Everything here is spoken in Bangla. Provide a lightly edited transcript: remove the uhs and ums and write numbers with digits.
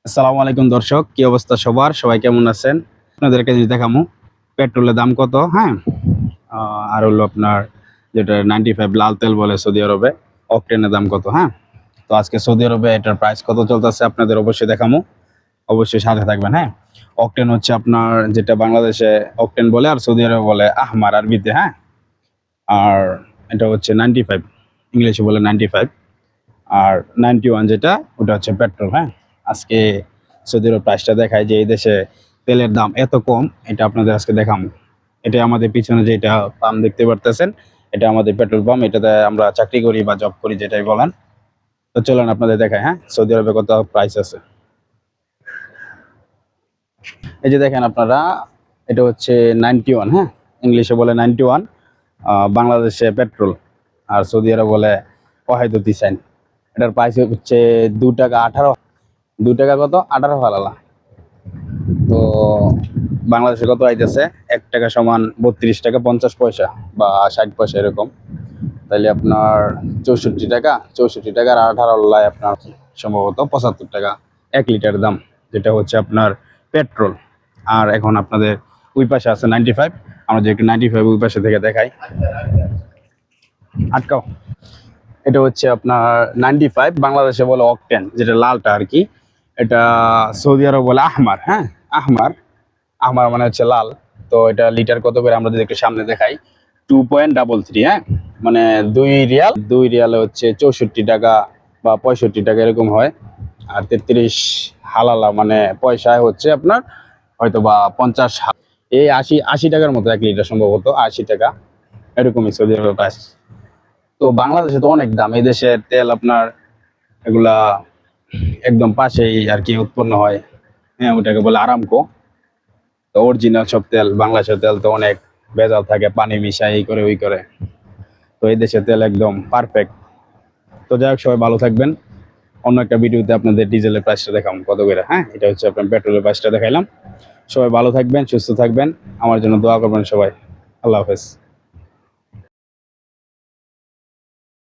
আসসালামু আলাইকুম দর্শক, কি অবস্থা সবার? সবাই কেমন আছেন? আপনাদেরকে যদি দেখামু পেট্রোলের দাম কত, হ্যাঁ? আর হলো আপনার যেটা 95 লাল তেল বলে সৌদি আরবে, অকটেনের দাম কত, হ্যাঁ? তো আজকে সৌদি আরবে এটার প্রাইস কত চলতেছে আপনাদের অবশ্যই দেখামু। অবশ্যই সাথে থাকবেন, হ্যাঁ? অকটেন হচ্ছে আপনার যেটা বাংলাদেশে অকটেন বলে আর সৌদি আরবে বলে আহমার আরবিতে, হ্যাঁ? আর এটা হচ্ছে 95, ইংলিশে বলে 95। আর 91 যেটা ওটা হচ্ছে পেট্রোল, হ্যাঁ? আজকে সৌদি আরব প্রাইসটা দেখায় যে এই দেশে তেলের দাম এত কম, এটা আপনাদের আজকে দেখাবো। এটা আমাদের পিছনে যেটা পাম্প দেখতে পারতেছেন, এটা আমাদের পেট্রোল পাম্প। এটাতে আমরা চাকরি করি বা জব করি যেটাই বলেন। তো চলুন আপনাদের দেখায়, হ্যাঁ, সৌদি আরবে কত প্রাইস আছে। এই যে দেখেন আপনারা, এটা হচ্ছে 91, হ্যাঁ, ইংলিশে বলে 91, বাংলাদেশে পেট্রোল, আর সৌদি আরব বলে ওয়াহিদুদ্দি সাইন। এটার প্রাইস হচ্ছে 2 টাকা 18, 2 টাকা কত 18 হালালা। তো বাংলাদেশে কত আইতেছে? 1 টাকা সমান 32 টাকা 50 পয়সা বা 60 পয়সা এরকম। তাইলে আপনার 64 টাকা, 64 টাকার 18 আপনার সম্ভবত 75 টাকা 1 লিটার দাম, যেটা হচ্ছে আপনার পেট্রোল। আর এখন আপনাদের ওই পাশে আছে 95, আমরা যে একটু 95 ওই পাশে থেকে দেখাই। আটকাও। এটা হচ্ছে আপনার 95, বাংলাদেশে বলে অকটেন, যেটা লালটা আর কি। এটা সৌদি আরব বলে আহমার, হ্যাঁ, আহমার। আমার মানে হচ্ছে লাল। তো এটা লিটার কত করে আমরা যদি একটু সামনে দেখাই, 2.33, হ্যাঁ, মানে 2 রিয়ালে হচ্ছে 64 টাকা বা 65 টাকা এরকম হয়। আর 33 হালালা মানে পয়সায় হচ্ছে আপনার হয়তো বা 50, এই 80 টাকার মতো 1 লিটার, সম্ভবত 80 টাকা এরকমই সৌদি আরবের প্রাইস। তো বাংলাদেশে তো অনেক দাম, এই দেশের তেল আপনার এগুলা একদম পাশেই আর কি উৎপন্ন হয়, হ্যাঁ, ওটাকে বলে আরামকো। তো অরিজিনাল সব তেল, বাংলাদেশের তেল তো অনেক ভেজাল থাকে, পানি মিশাই এই করে ওই করে। তো এই দেশের তেল একদম পারফেক্ট। তো যাই হোক, সবাই ভালো থাকবেন। অন্য একটা ভিডিওতে আপনাদের ডিজেলের প্রাইসটা দেখাম কত করে, হ্যাঁ? এটা হচ্ছে আপনার পেট্রোলের প্রাইসটা দেখাইলাম। সবাই ভালো থাকবেন, সুস্থ থাকবেন, আমার জন্য দোয়া করবেন সবাই। আল্লাহ হাফেজ।